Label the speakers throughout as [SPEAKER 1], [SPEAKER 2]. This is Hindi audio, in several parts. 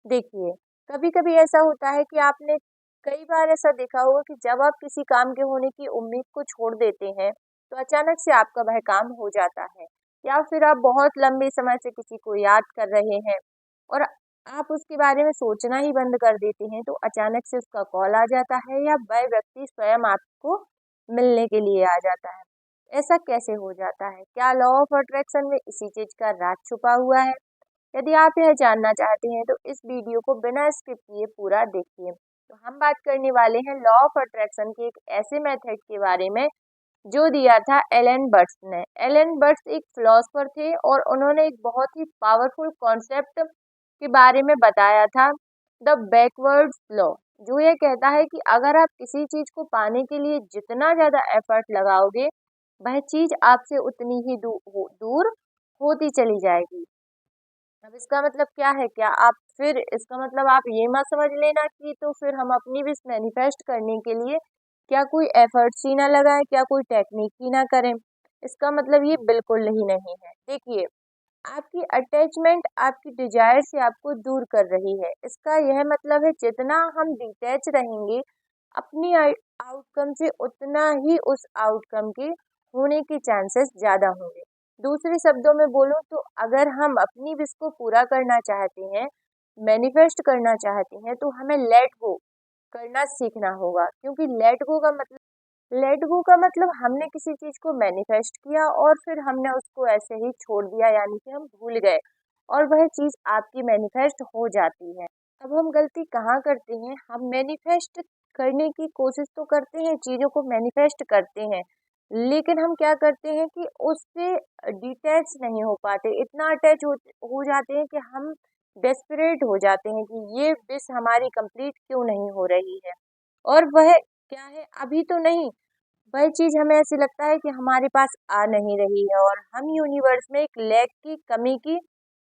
[SPEAKER 1] देखिए, कभी-कभी ऐसा होता है कि आपने कई बार ऐसा देखा होगा कि जब आप किसी काम के होने की उम्मीद को छोड़ देते हैं, तो अचानक से आपका वह काम हो जाता है। या फिर आप बहुत लंबे समय से किसी को याद कर रहे हैं और आप उसके बारे में सोचना ही बंद कर देते हैं, तो अचानक से उसका कॉल आ जाता है या वह व्यक्ति स्वयं आपको मिलने के लिए आ जाता है। ऐसा कैसे हो जाता है? क्या लॉ ऑफ अट्रैक्शन में इसी चीज़ का राज छुपा हुआ है? यदि आप यह जानना चाहते हैं तो इस वीडियो को बिना स्किप किए पूरा देखिए। तो हम बात करने वाले हैं लॉ ऑफ अट्रैक्शन के एक ऐसे मेथड के बारे में जो दिया था एलन बर्ट्स ने। एलन बर्ट्स एक फिलोसोफर थे और उन्होंने एक बहुत ही पावरफुल कॉन्सेप्ट के बारे में बताया था, द बैकवर्ड्स लॉ, जो ये कहता है कि अगर आप किसी चीज को पाने के लिए जितना ज्यादा एफर्ट लगाओगे, वह चीज आपसे उतनी ही दूर होती चली जाएगी। अब इसका मतलब क्या है? क्या आप फिर इसका मतलब आप ये मत समझ लेना कि तो फिर हम अपनी विश मैनिफेस्ट करने के लिए क्या कोई एफर्ट्स ही ना लगाएं, क्या कोई टेक्निक ही ना करें। इसका मतलब ये बिल्कुल ही नहीं है। देखिए, आपकी अटैचमेंट आपकी डिजायर से आपको दूर कर रही है। इसका यह मतलब है जितना हम डिटैच रहेंगे अपनी आउटकम से, उतना ही उस आउटकम के होने के चांसेस ज़्यादा होंगे। दूसरे शब्दों में बोलूँ तो अगर हम अपनी विश को पूरा करना चाहते हैं, मैनिफेस्ट करना चाहते हैं, तो हमें लेट गो करना सीखना होगा। क्योंकि लेट गो का मतलब हमने किसी चीज को मैनिफेस्ट किया और फिर हमने उसको ऐसे ही छोड़ दिया, यानी कि हम भूल गए और वह चीज आपकी मैनिफेस्ट हो जाती है। अब हम गलती कहाँ करते हैं? हम मैनिफेस्ट करने की कोशिश तो करते हैं, चीजों को मैनिफेस्ट करते हैं, लेकिन हम क्या करते हैं कि उससे डिटैच नहीं हो पाते, इतना अटैच हो जाते हैं कि हम डेस्परेट हो जाते हैं कि ये विश हमारी कंप्लीट क्यों नहीं हो रही है। और वह क्या है, अभी तो नहीं, वह चीज़ हमें ऐसे लगता है कि हमारे पास आ नहीं रही है और हम यूनिवर्स में एक लैक की कमी की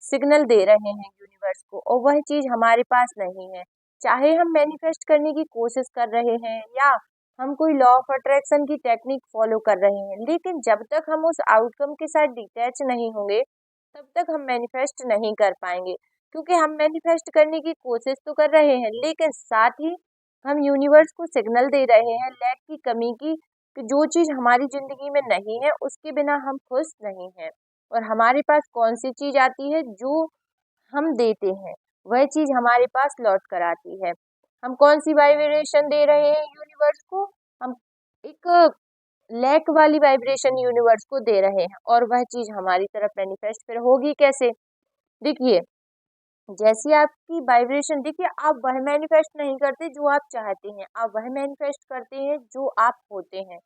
[SPEAKER 1] सिग्नल दे रहे हैं यूनिवर्स को, और वह चीज़ हमारे पास नहीं है। चाहे हम मैनिफेस्ट करने की कोशिश कर रहे हैं या हम कोई लॉ ऑफ अट्रैक्शन की टेक्निक फॉलो कर रहे हैं, लेकिन जब तक हम उस आउटकम के साथ डिटैच नहीं होंगे, तब तक हम मैनिफेस्ट नहीं कर पाएंगे। क्योंकि हम मैनिफेस्ट करने की कोशिश तो कर रहे हैं, लेकिन साथ ही हम यूनिवर्स को सिग्नल दे रहे हैं लैक की कमी की, कि जो चीज़ हमारी ज़िंदगी में नहीं है उसके बिना हम खुश नहीं हैं। और हमारे पास कौन-सी चीज़ आती है? जो हम देते हैं, वह चीज़ हमारे पास लौट कर आती है। हम कौन-सी वाइब्रेशन दे रहे हैं यूनिवर्स को? हम एक लैक वाली वाइब्रेशन यूनिवर्स को दे रहे हैं और वह चीज़ हमारी तरफ मैनिफेस्ट फिर होगी कैसे? देखिए, जैसी आपकी वाइब्रेशन, देखिए आप वह मैनिफेस्ट नहीं करते जो आप चाहते हैं, आप वह मैनिफेस्ट करते हैं जो आप होते हैं।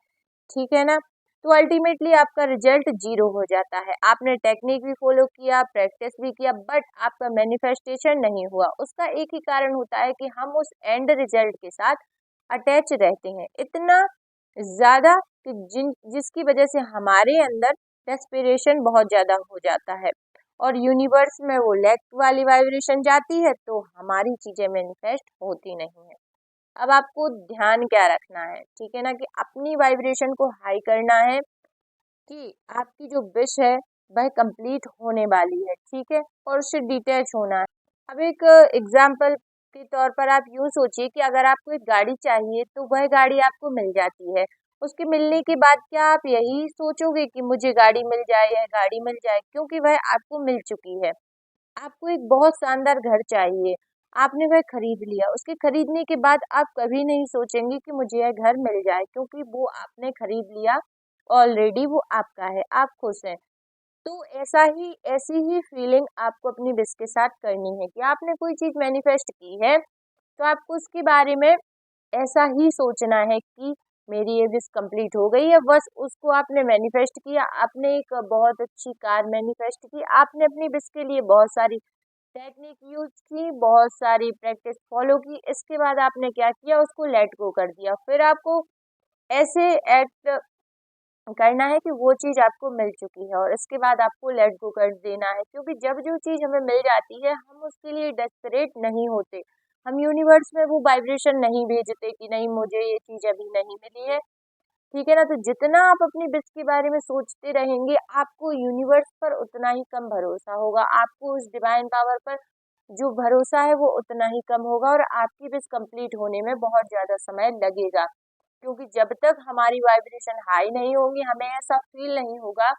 [SPEAKER 1] ठीक है ना? तो अल्टीमेटली आपका रिजल्ट ज़ीरो हो जाता है। आपने टेक्निक भी फ़ॉलो किया, प्रैक्टिस भी किया, बट आपका मैनिफेस्टेशन नहीं हुआ। उसका एक ही कारण होता है कि हम उस एंड रिजल्ट के साथ अटैच रहते हैं। इतना ज़्यादा कि जिसकी वज़ह से हमारे अंदर डेस्परेशन बहुत ज़्यादा हो जाता है और यूनिवर्स में वो लैक वाली वाइब्रेशन जाती है, तो हमारी चीज़ें मैनिफेस्ट होती नहीं हैं। अब आपको ध्यान क्या रखना है, ठीक है ना, कि अपनी वाइब्रेशन को हाई करना है कि आपकी जो विश है वह कंप्लीट होने वाली है, ठीक है, और उससे डिटैच होना है। अब एक एग्जाम्पल के तौर पर आप यूँ सोचिए कि अगर आपको एक गाड़ी चाहिए तो वह गाड़ी आपको मिल जाती है। उसके मिलने के बाद क्या आप यही सोचोगे कि मुझे गाड़ी मिल जाए, यह गाड़ी मिल जाए, क्योंकि वह आपको मिल चुकी है। आपको एक बहुत शानदार घर चाहिए, आपने वह खरीद लिया, उसके खरीदने के बाद आप कभी नहीं सोचेंगे कि मुझे यह घर मिल जाए, क्योंकि वो आपने खरीद लिया, ऑलरेडी वो आपका है, आप खुश हैं। तो ऐसी ही फीलिंग आपको अपनी विश के साथ करनी है कि आपने कोई चीज़ मैनिफेस्ट की है, तो आपको उसके बारे में ऐसा ही सोचना है कि मेरी ये विश कंप्लीट हो गई है, बस उसको आपने मैनिफेस्ट किया, आपने एक बहुत अच्छी कार मैनिफेस्ट की, आपने अपनी विश के लिए बहुत सारी टेक्निक यूज़ की, बहुत सारी प्रैक्टिस फॉलो की, इसके बाद आपने क्या किया? उसको लेट गो कर दिया। फिर आपको ऐसे एक्ट करना है कि वो चीज़ आपको मिल चुकी है और इसके बाद आपको लेट गो कर देना है, क्योंकि जब जो चीज़ हमें मिल जाती है हम उसके लिए डेस्परेट नहीं होते। हम यूनिवर्स में वो वाइब्रेशन नहीं भेजते कि नहीं मुझे ये चीज़ अभी नहीं मिली है। ठीक है ना? तो जितना आप अपनी विश के बारे में सोचते रहेंगे, आपको यूनिवर्स पर उतना ही कम भरोसा होगा, आपको उस डिवाइन पावर पर जो भरोसा है वो उतना ही कम होगा और आपकी विश कंप्लीट होने में बहुत ज़्यादा समय लगेगा। क्योंकि जब तक हमारी वाइब्रेशन हाई नहीं होगी, हमें ऐसा फील नहीं होगा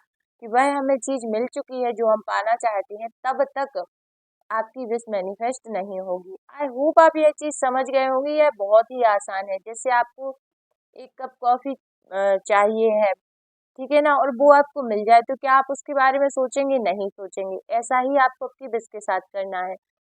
[SPEAKER 1] कि वह हमें चीज़ मिल चुकी है जो हम पाना चाहते हैं, तब तक आपकी विश मैनिफेस्ट नहीं होगी। आई होप आप यह चीज़ समझ गए होंगे। यह बहुत ही आसान है। जैसे आपको 1 कप कॉफ़ी चाहिए है, ठीक है ना? और वो आपको मिल जाए तो क्या आप उसके बारे में सोचेंगे? नहीं सोचेंगे। ऐसा ही आपको अपनी विश के साथ करना है।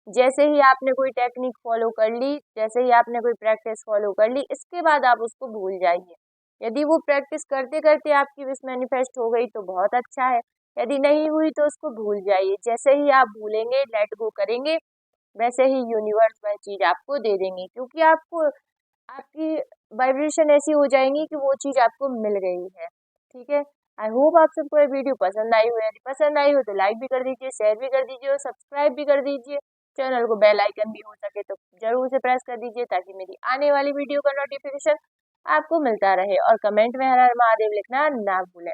[SPEAKER 1] जैसे ही आपने कोई टेक्निक फॉलो कर ली, जैसे ही आपने कोई प्रैक्टिस फॉलो कर ली, इसके बाद आप उसको भूल जाइए। यदि वो प्रैक्टिस करते-करते आपकी विश मैनिफेस्ट हो गई तो बहुत अच्छा है, यदि नहीं हुई तो उसको भूल जाइए। जैसे ही आप भूलेंगे, लेट गो करेंगे, वैसे ही यूनिवर्स वह चीज़ आपको दे देंगे, क्योंकि आपको आपकी वाइब्रेशन ऐसी हो जाएँगी कि वो चीज़ आपको मिल गई है। ठीक है? आई होप आप सबको ये वीडियो पसंद आई हो। यदि पसंद आई हो तो लाइक भी कर दीजिए, शेयर भी कर दीजिए और सब्सक्राइब भी कर दीजिए। चैनल को बेल आइकन भी हो सके तो ज़रूर से प्रेस कर दीजिए, ताकि मेरी आने वाली वीडियो का नोटिफ़िकेशन आपको मिलता रहे। और कमेंट में हर हर महादेव लिखना ना भूलें।